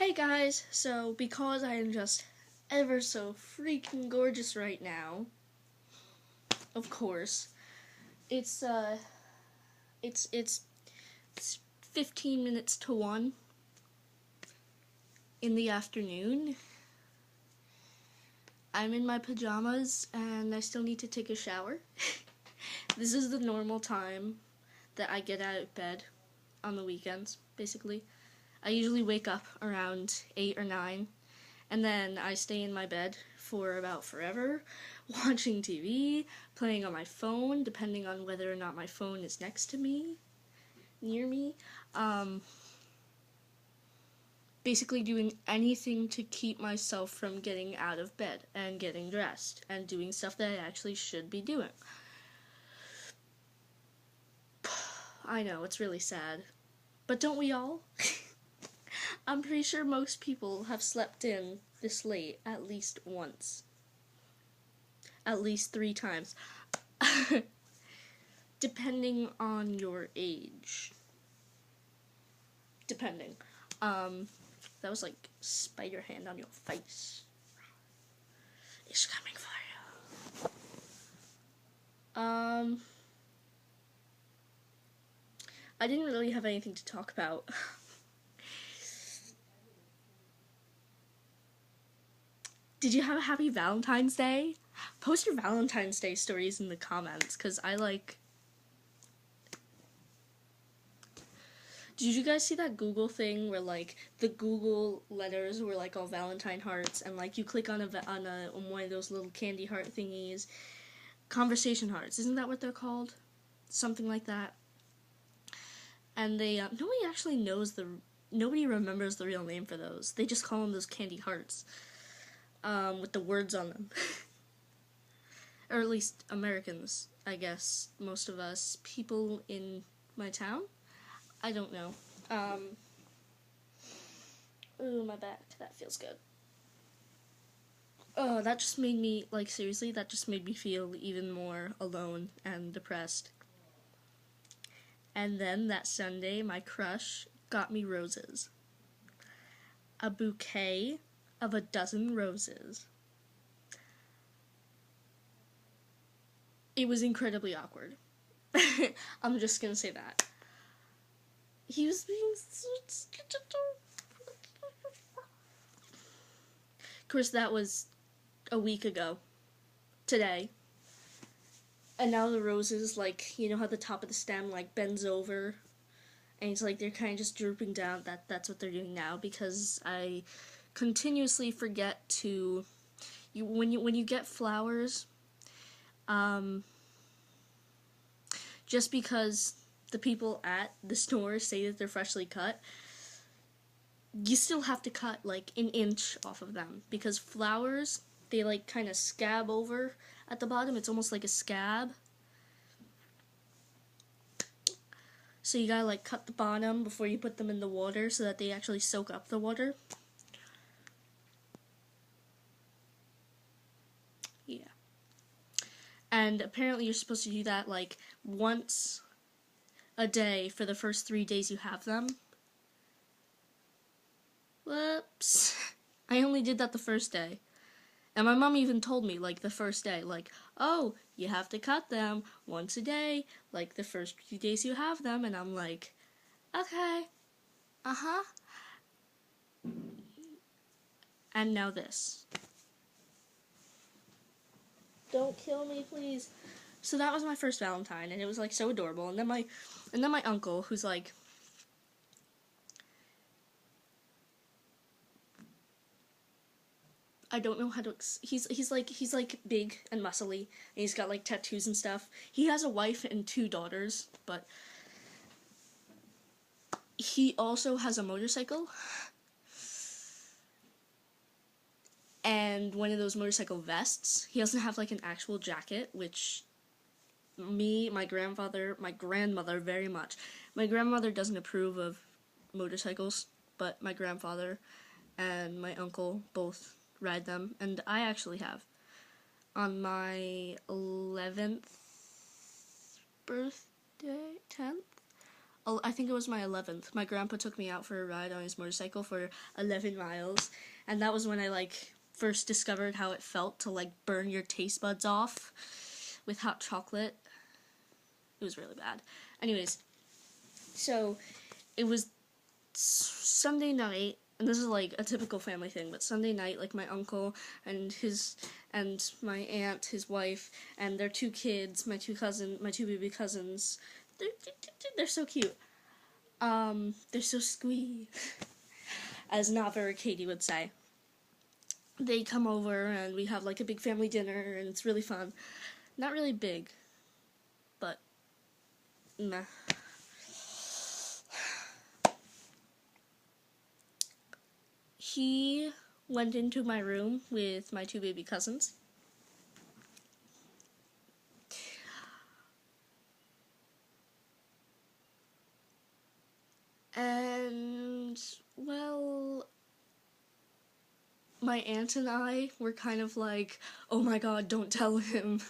Hey guys, so because I am just ever so freaking gorgeous right now, of course, it's uh it's 15 minutes to 1 in the afternoon. I'm in my pajamas and I still need to take a shower. This is the normal time that I get out of bed on the weekends, basically. I usually wake up around 8 or 9, and then I stay in my bed for about forever, watching TV, playing on my phone, depending on whether or not my phone is next to me, near me. Basically doing anything to keep myself from getting out of bed and getting dressed and doing stuff that I actually should be doing. I know, it's really sad. But don't we all? I'm pretty sure most people have slept in this late at least once. At least 3 times. Depending on your age. Depending. That was like spider hand on your face. It's coming for you. I didn't really have anything to talk about. Did you have a happy Valentine's Day? Post your Valentine's Day stories in the comments, because I like... Did you guys see that Google thing where, like, the Google letters were, like, all Valentine hearts, and, like, you click on on one of those little candy heart thingies? Conversation hearts, isn't that what they're called? Something like that. And they, nobody remembers the real name for those. They just call them those candy hearts. With the words on them. Or at least Americans, I guess. Most of us people in my town. I don't know. Ooh, my back. That feels good. Oh, that just made me, like, seriously, that just made me feel even more alone and depressed. And then that Sunday, my crush got me roses. A bouquet of 12 roses. It was incredibly awkward. I'm just gonna say that. He was being so... Of course, that was a week ago. Today. And now the roses, like, you know how the top of the stem, like, bends over? And it's like they're kind of just drooping down. That's what they're doing now, because I continuously forget to... When you get flowers, just because the people at the store say that they're freshly cut, you still have to cut like an inch off of them, because flowers, they like kind of scab over at the bottom. It's almost like a scab. So you gotta like cut the bottom before you put them in the water so that they actually soak up the water. Yeah. And apparently you're supposed to do that like once a day for the first 3 days you have them. Whoops. I only did that the first day. And my mom even told me, like, the first day, like, oh, you have to cut them once a day, like, the first few days you have them. And I'm like, okay, uh-huh. And now this. Don't kill me, please. So that was my first Valentine, and it was, like, so adorable. And then my uncle, who's, like, I don't know how to... He's like big and muscly, and he's got like tattoos and stuff. He has a wife and 2 daughters, but he also has a motorcycle. And one of those motorcycle vests. He doesn't have like an actual jacket, which my grandmother very much. My grandmother doesn't approve of motorcycles, but my grandfather and my uncle both ride them, and I actually have. On my 11th birthday, 10th, I think it was my 11th. My grandpa took me out for a ride on his motorcycle for 11 miles, and that was when I like first discovered how it felt to like burn your taste buds off with hot chocolate. It was really bad. Anyways, so it was Sunday night, and this is like a typical family thing, but Sunday night, like my uncle and my aunt, his wife, and their two kids, my two baby cousins, they're so cute. They're so squee, as Nava or Katie would say. They come over and we have like a big family dinner, and it's really fun. Not really big, but meh. He went into my room with my two baby cousins. And, well, my aunt and I were kind of like, oh my god, don't tell him.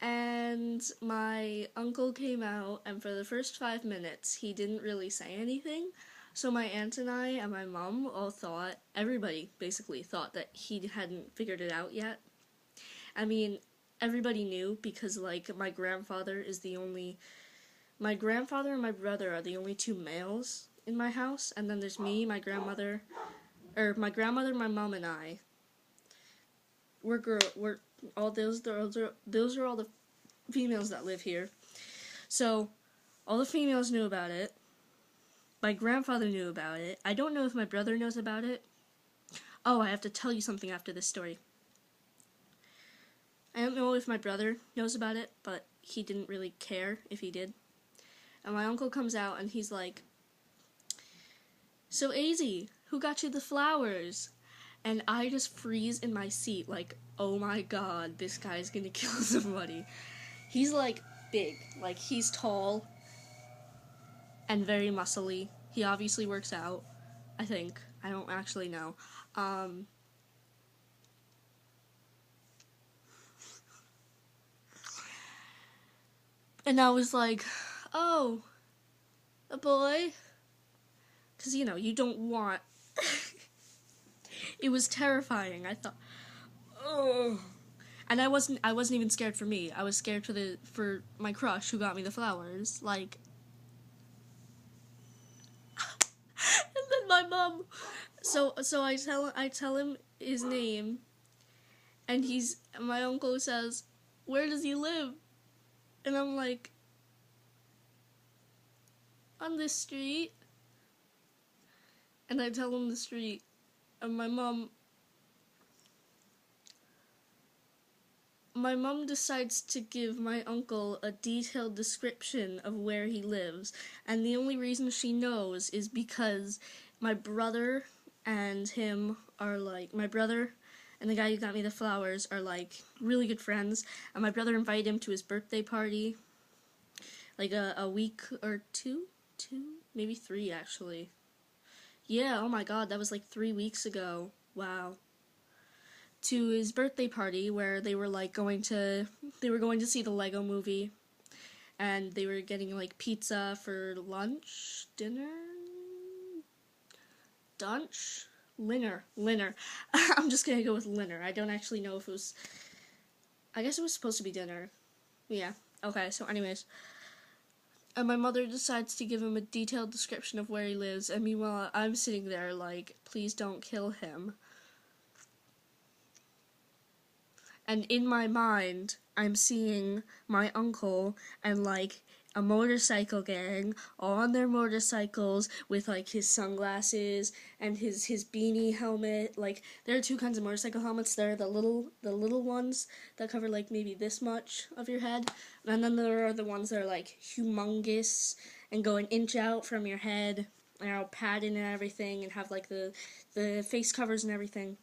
And my uncle came out, and for the first 5 minutes, he didn't really say anything. So my aunt and I and my mom all thought, everybody basically thought that he hadn't figured it out yet. I mean, everybody knew because, like, my grandfather and my brother are the only two males in my house, and then there's me, my grandmother, my mom, and I. We're all those are all the females that live here. So, all the females knew about it. My grandfather knew about it. I don't know if my brother knows about it. Oh, I have to tell you something after this story. I don't know if my brother knows about it, but he didn't really care if he did. And my uncle comes out and he's like, "So, Azy, who got you the flowers?" And I just freeze in my seat like, oh my god, this guy's gonna kill somebody. He's like big, like he's tall and very muscly. He obviously works out, I think. I don't actually know. And I was like, oh, a boy? Because, you know, you don't want... It was terrifying. I thought, oh... And I wasn't even scared for me. I was scared for my crush who got me the flowers. Like... And then my mom... So I tell him his name, and my uncle says, "Where does he live?" And I'm like, "On this street." And I tell him the street, and my mom decides to give my uncle a detailed description of where he lives, and the only reason she knows is because my brother and him are like, my brother and the guy who got me the flowers are like really good friends, and my brother invited him to his birthday party like a week or two, maybe 3 actually. Yeah, oh my god, that was like 3 weeks ago. Wow. To his birthday party where they were going to see the Lego movie, and they were getting like pizza for lunch, dinner. I'm just gonna go with dinner. I don't actually know if it was, I guess it was supposed to be dinner. Yeah, okay, so anyways, and my mother decides to give him a detailed description of where he lives, and meanwhile I'm sitting there like, please don't kill him. And in my mind, I'm seeing my uncle and like a motorcycle gang all on their motorcycles with like his sunglasses and his beanie helmet. Like, there are 2 kinds of motorcycle helmets. There are the little ones that cover like maybe this much of your head, and then there are the ones that are like humongous and go an inch out from your head and are all padded and everything and have like the face covers and everything.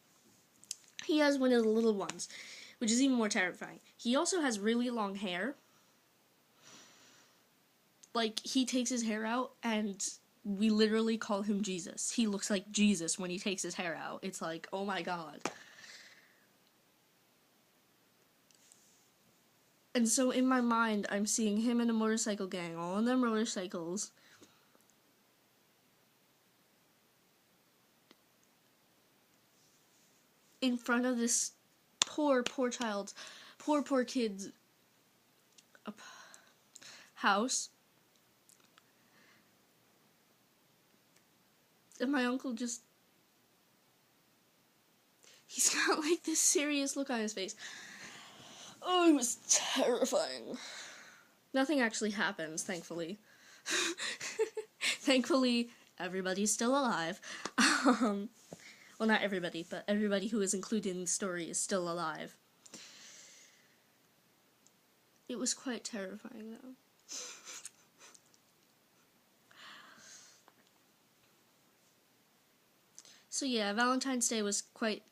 He has one of the little ones, which is even more terrifying. He also has really long hair. Like, he takes his hair out, and we literally call him Jesus. He looks like Jesus when he takes his hair out. It's like, oh my god. And so in my mind, I'm seeing him and a motorcycle gang, all on their motorcycles. In front of this poor kid's house. And my uncle just, he's got like this serious look on his face. Oh, it was terrifying. Nothing actually happens, thankfully. Thankfully, everybody's still alive. Well, not everybody, but everybody who is included in the story is still alive. It was quite terrifying, though. So yeah, Valentine's Day was quite...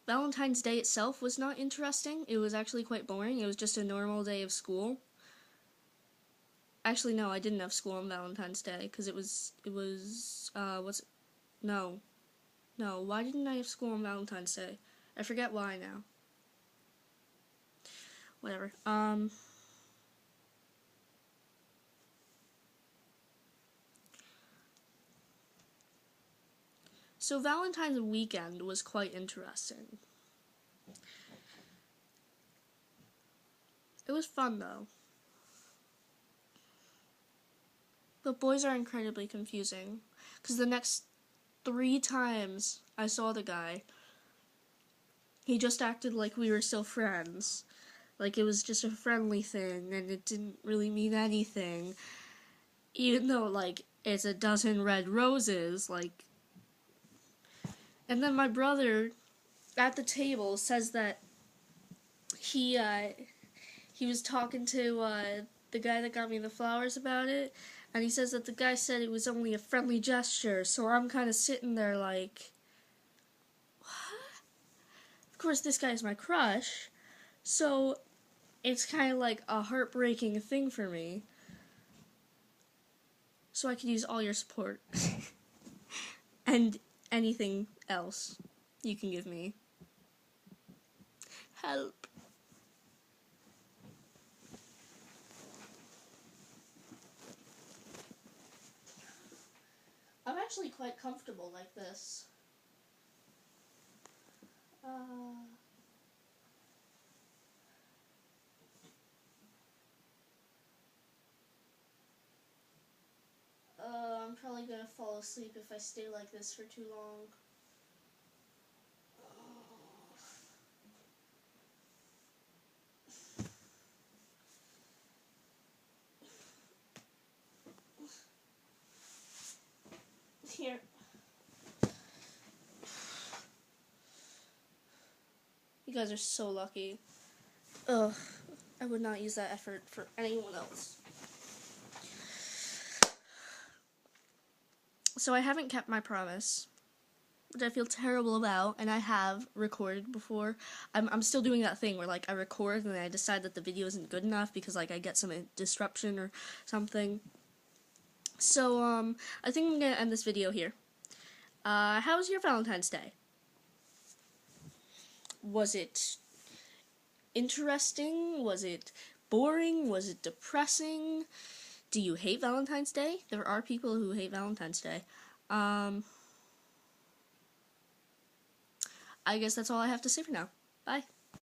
Valentine's Day itself was not interesting. It was actually quite boring. It was just a normal day of school. Actually, no, I didn't have school on Valentine's Day, because no, why didn't I have school on Valentine's Day? I forget why now. Whatever, so Valentine's weekend was quite interesting. It was fun, though. The boys are incredibly confusing, because the next 3 times I saw the guy, he just acted like we were still friends. Like it was just a friendly thing, and it didn't really mean anything. Even though, like, it's a dozen red roses, like... And then my brother, at the table, says that he was talking to, the guy that got me the flowers about it, and he says that the guy said it was only a friendly gesture, so I'm kind of sitting there like, what? Of course, this guy's my crush, so it's kind of like a heartbreaking thing for me. So I could use all your support. And anything else you can give me. Help. I'm actually quite comfortable like this. I'm probably gonna fall asleep if I stay like this for too long. Here. You guys are so lucky. Ugh. I would not use that effort for anyone else. So I haven't kept my promise, which I feel terrible about, and I have recorded before. I'm still doing that thing where, like, I record and then I decide that the video isn't good enough because, like, I get some disruption or something. So, I think I'm gonna end this video here. How was your Valentine's Day? Was it interesting? Was it boring? Was it depressing? Do you hate Valentine's Day? There are people who hate Valentine's Day. I guess that's all I have to say for now. Bye.